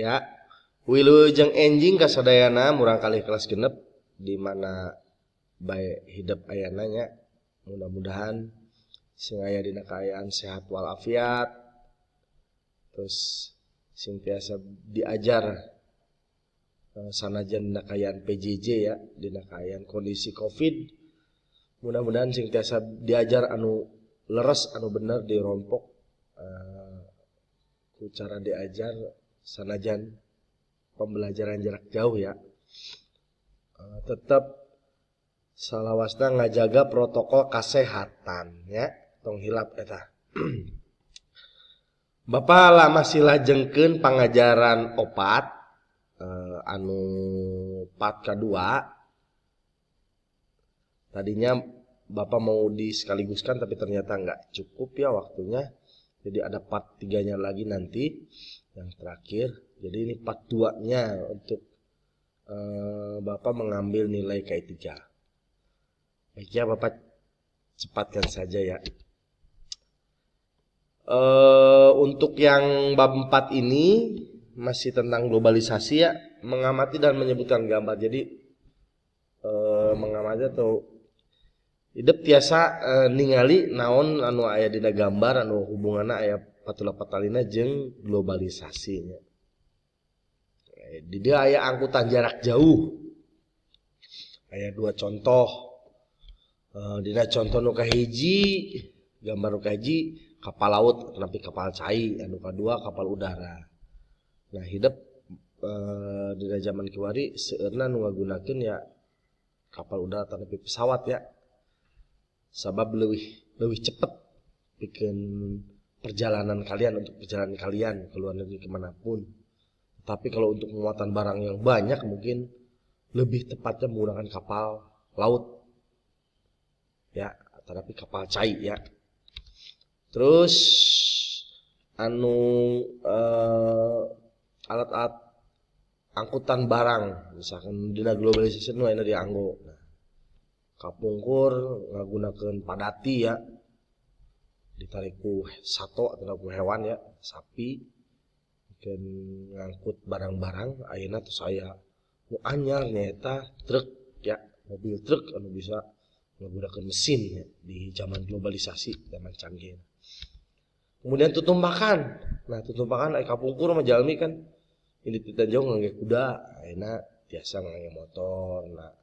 ya. Wilujeng enjing kasadayana murang kalih kelas genep di mana bae hidup ayana nya. Mudah-mudahan sing aya dina kaayaan sehat walafiat. Terus sing tiasa diajar sanajan dina kaayaan PJJ ya, dina kaayaan kondisi Covid. Mudah-mudahan sing tiasa diajar anu leres anu bener dirompok ku cara diajar sanajan pembelajaran jarak jauh ya. Tetap salawasna ngajaga protokol kesehatan ya, tong hilap eta. Bapak lama silajengkeun pangajaran opat anu part kedua. Tadinya Bapak mau disekaligus,kan tapi ternyata nggak cukup ya waktunya. Jadi ada part 3-nya lagi nanti yang terakhir. Jadi ini part 2-nya untuk Bapak mengambil nilai KI3. Baik ya, Bapak cepatkan saja ya. Untuk yang bab 4 ini masih tentang globalisasi ya, mengamati dan menyebutkan gambar. Jadi mengamati atau hidup tiasa ningali naon anu aya dina gambar anu hubunganna aya patula-patalina jeung globalisasi nya. Di dia aya angkutan jarak jauh. Aya 2 contoh. Dina contoh nu kahiji, gambar nu kahiji kapal laut tapi kapal cai, anu kadua kapal udara. Nah, hidup dina zaman kiwari seueurna nu ngagunakeun ya kapal udara tapi pesawat ya. Sabab lebih cepat bikin perjalanan kalian ke luar negeri kemanapun. Tapi kalau untuk muatan barang yang banyak mungkin lebih tepatnya menggunakan kapal laut ya, tapi kapal cai ya. Terus anu alat-alat angkutan barang misalkan dina globalisasi nu aya dianggo. Nah, kapungkur ngagunakeun padati ya, ditarik ku sato atau ku hewan ya, sapi, bikin ngangkut barang-barang. Ayeuna tos aya nu anyar nyaeta truk ya, mobil truk anu bisa menggunakan mesin ya, di zaman globalisasi, zaman canggih. Kemudian tutumbakan. Nah, tutumbakan aya kapungkur mah jalmi kan ini tita jauh ngangge kuda, ayeuna biasa ngangge motor. Nah,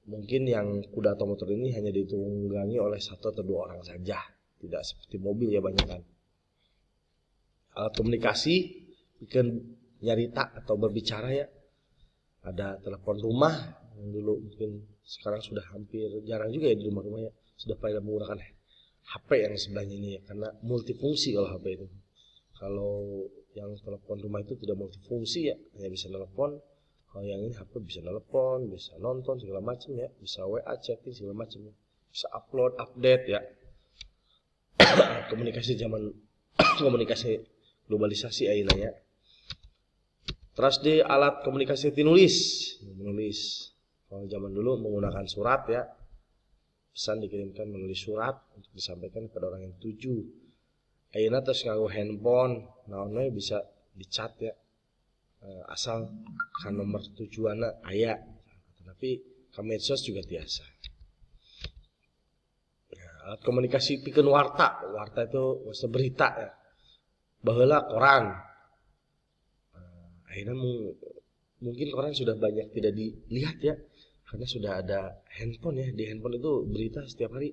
mungkin yang kuda atau motor ini hanya ditunggangi oleh 1 atau 2 orang saja, tidak seperti mobil ya banyak kan. Alat komunikasi bikin nyarita atau berbicara ya. Ada telepon rumah yang dulu mungkin sekarang sudah hampir jarang juga ya di rumah-rumah ya. Sudah pada menggunakan HP yang sebelahnya ini ya, karena multifungsi kalau HP itu. Kalau yang telepon rumah itu tidak multifungsi ya, hanya bisa telepon. Kalau yang ini HP bisa telepon, bisa nonton segala macam ya, bisa WA, chatting segala macam ya, bisa upload, update ya. Komunikasi globalisasi ayeuna ya. Terus di alat komunikasi menulis. Kalau zaman dulu menggunakan surat ya, pesan dikirimkan melalui surat untuk disampaikan kepada orang yang tuju. Ayeuna terus nganggo handphone, naon we bisa dicat ya. Asal kan nomor tujuanna aya, tapi ka medsos juga biasa. Alat komunikasi pikeun warta itu masa berita ya. Baheula koran. Akhirnya mungkin koran sudah banyak tidak dilihat ya, karena sudah ada handphone ya. Di handphone itu berita setiap hari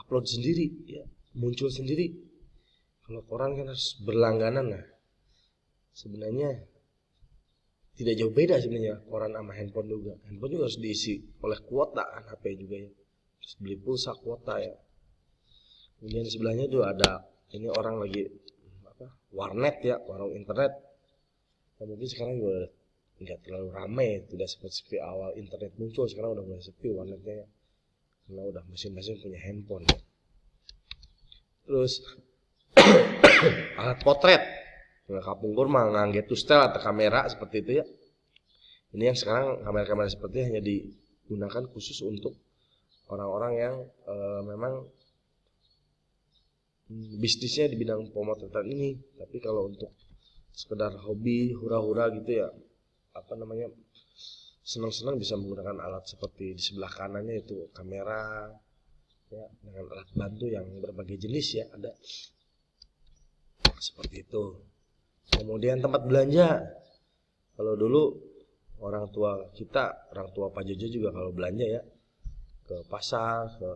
upload sendiri ya, muncul sendiri. Kalau koran kan harus berlangganan. Nah, sebenarnya tidak jauh beda sebenarnya koran sama handphone juga. Handphone juga harus diisi oleh kuota kan, HP juga ya. Terus beli pulsa kuota ya. Kemudian di sebelahnya itu ada ini orang lagi warnet ya, warung internet. Nah, mungkin sekarang juga nggak terlalu ramai, tidak seperti awal internet muncul. Sekarang udah mulai sepi warnetnya ya, karena udah masing-masing punya handphone ya. Terus alat potret. Nah, kapungkur mah ngangge tustel atau kamera seperti itu ya. Ini yang sekarang kamera-kamera seperti ini hanya digunakan khusus untuk orang-orang yang memang bisnisnya di bidang pemotretan ini. Tapi kalau untuk sekedar hobi hura-hura gitu ya, senang-senang bisa menggunakan alat seperti di sebelah kanannya itu kamera ya, dengan alat bantu yang berbagai jenis ya ada seperti itu. Kemudian tempat belanja, kalau dulu orang tua Pak Jojo juga kalau belanja ya ke pasar, ke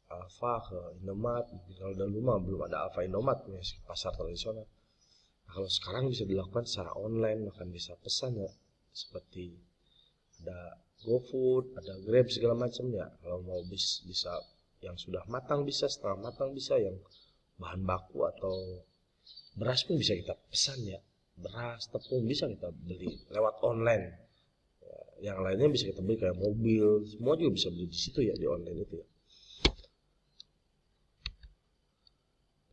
Alfa, ke Indomaret. Kalau dulu mah belum ada Alfa Indomaret, pasar tradisional. Nah, kalau sekarang bisa dilakukan secara online, bahkan bisa pesan ya, seperti ada GoFood, ada Grab segala macam ya. Kalau mau bisa yang sudah matang bisa, setengah matang bisa, yang bahan baku atau beras pun bisa kita pesan ya. Beras, tepung bisa kita beli lewat online. Ya, yang lainnya bisa kita beli kayak mobil, semua juga bisa beli di situ ya, di online itu ya.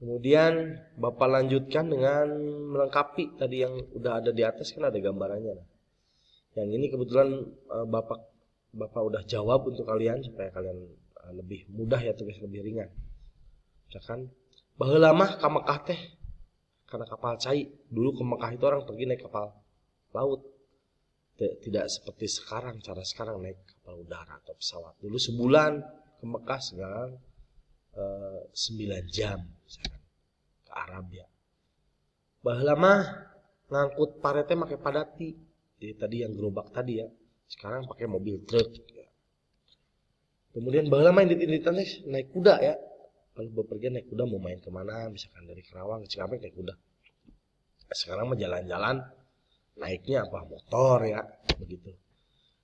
Kemudian Bapak lanjutkan dengan melengkapi tadi yang udah ada di atas, kan ada gambarannya. Yang ini kebetulan Bapak udah jawab untuk kalian supaya kalian lebih mudah ya, tugas lebih ringan. Misalkan baheula mah ka Mekah teh karena kapal cai. Dulu ke Mekah itu orang pergi naik kapal laut. Tidak seperti sekarang, cara sekarang naik kapal udara atau pesawat. Dulu sebulan ke Mekah, sekarang 9 jam misalkan ke Arab ya. Baheula mah ngangkut parete make padati. Jadi tadi yang gerobak tadi ya, sekarang pakai mobil truk ya. Kemudian baheula mah indit-inditan naik kuda ya. Kalau bepergian naik kuda mau main kemana, misalkan dari Kerawang ke Cikampek naik kuda. Sekarang mah jalan-jalan naiknya apa, motor ya, begitu.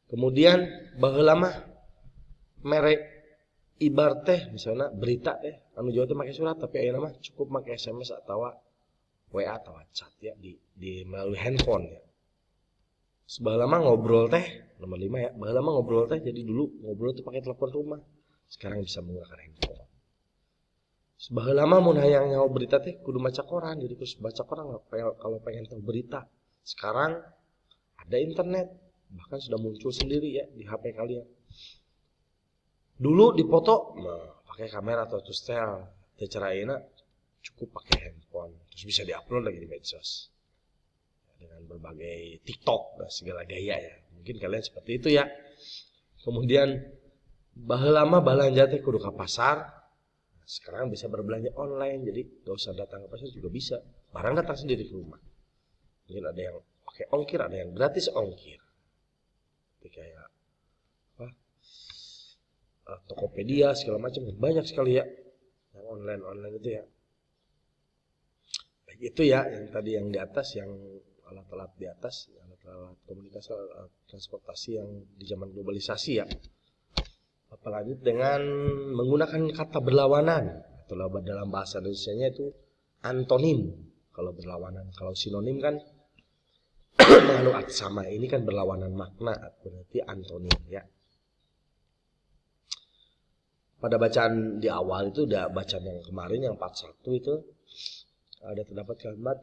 Kemudian baheula mah merek ibar teh misalnya berita teh anu Jawa teh make surat, tapi ayeuna mah cukup make SMS atau WA atau chat ya di melalui handphone ya. Sebaheula mah ngobrol teh nomor 5 ya. Baheula mah ngobrol teh, jadi dulu ngobrol tuh pakai telepon rumah. Sekarang bisa menggunakan handphone. Sebaheula mah mun hayang nyaho berita teh kudu maca koran, jadi terus baca koran kalau pengen tahu berita. Sekarang ada internet, bahkan sudah muncul sendiri ya di HP kalian. Dulu dipoto pakai kamera atau setel, teu cara ayeuna cukup pakai handphone, terus bisa diupload lagi di medsos. Dengan berbagai TikTok dan segala gaya ya. Mungkin kalian seperti itu ya. Kemudian baheula mah balanja teh kudu ka pasar. Sekarang bisa berbelanja online, jadi gak usah datang ke pasar juga bisa. Barang datang sendiri ke rumah. Mungkin ada yang pakai ongkir, ada yang gratis ongkir. Jadi kayak Tokopedia segala macam, banyak sekali ya yang online itu ya. Baik, itu ya yang tadi yang di atas, yang alat-alat di atas, alat-alat komunikasi, alat transportasi yang di zaman globalisasi ya. Apalagi dengan menggunakan kata berlawanan atau dalam bahasa Indonesianya itu antonim kalau berlawanan. Kalau sinonim kan mengandung arti sama, ini kan berlawanan makna, berarti antonim ya. Pada bacaan di awal itu, udah bacaan yang kemarin yang part 1 itu ada terdapat kalimat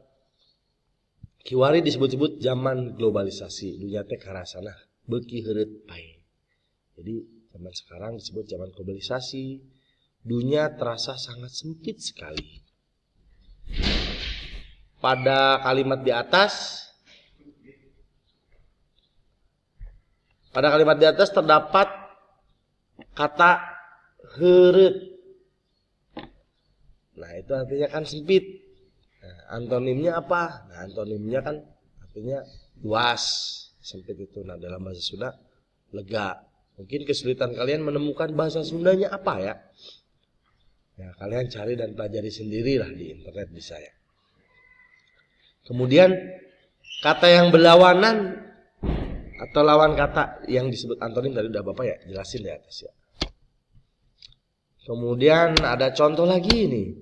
kiwari disebut-sebut zaman globalisasi, dunia teh karasana beuki heureut pae. Jadi zaman sekarang disebut zaman globalisasi, dunia terasa sangat sempit sekali. Pada kalimat di atas terdapat kata heureut. Nah, itu artinya kan sempit. Nah, antonimnya apa? Nah, antonimnya kan artinya luas, sempit itu. Nah, dalam bahasa Sunda lega. Mungkin kesulitan kalian menemukan bahasa Sundanya apa ya? Ya, kalian cari dan pelajari sendirilah di internet bisa ya. Kemudian kata yang berlawanan atau lawan kata yang disebut antonim tadi udah Bapak ya jelasin di atas ya. Kemudian ada contoh lagi nih.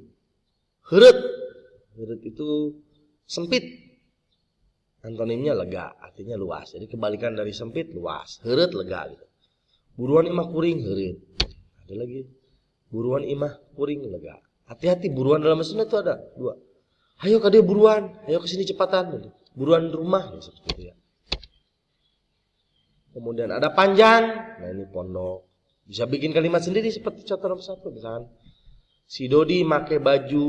Heureut. Heureut itu sempit. Antonimnya lega, artinya luas. Jadi kebalikan dari sempit, luas. Heureut lega gitu. Buruan imah kuring heureut. Ada lagi. Buruan imah kuring lega. Hati-hati, buruan dalam bahasa Sunda itu ada 2. Ayo ka dieu buruan, ayo ke sini cepatan gitu. Buruan rumah ya, seperti itu ya. Kemudian ada panjang. Nah, ini pondok. Bisa bikin kalimat sendiri seperti contoh nomor 1. Misalkan si Dodi pakai baju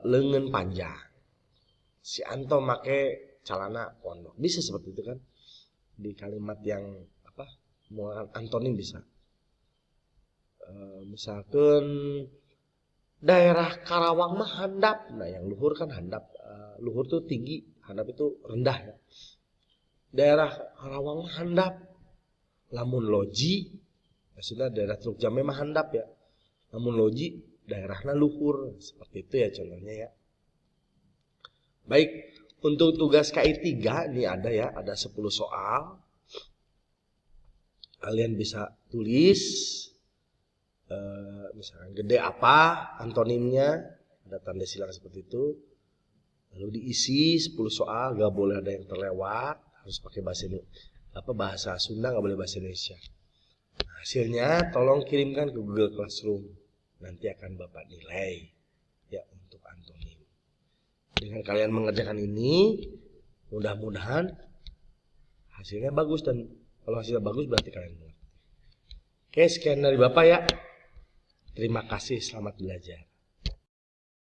lengan panjang. si Anto make celana pondok. Bisa seperti itu kan? Di kalimat yang apa? Menggunakan antonim bisa. Misalkan daerah Karawang mah handap. Nah, yang luhur kan handap. Luhur tuh tinggi, handap itu rendah ya. Daerah Karawang mah handap. Lamun loji, maksudnya daerah Truk Jambe mah handap ya. Lamun loji, daerahnya luhur. Seperti itu ya contohnya ya. Baik, untuk tugas KI 3 ini ada ya, ada 10 soal. Kalian bisa tulis misalkan gede apa antonimnya, ada tanda silang seperti itu. Lalu diisi 10 soal, gak boleh ada yang terlewat, harus pakai bahasa Sunda, gak boleh bahasa Indonesia. Nah, hasilnya tolong kirimkan ke Google Classroom, nanti akan Bapak nilai ya untuk antonim. Dengan kalian mengerjakan ini, mudah-mudahan hasilnya bagus, dan kalau hasilnya bagus berarti kalian mengerti. Oke, sekian dari Bapak ya. Terima kasih, selamat belajar.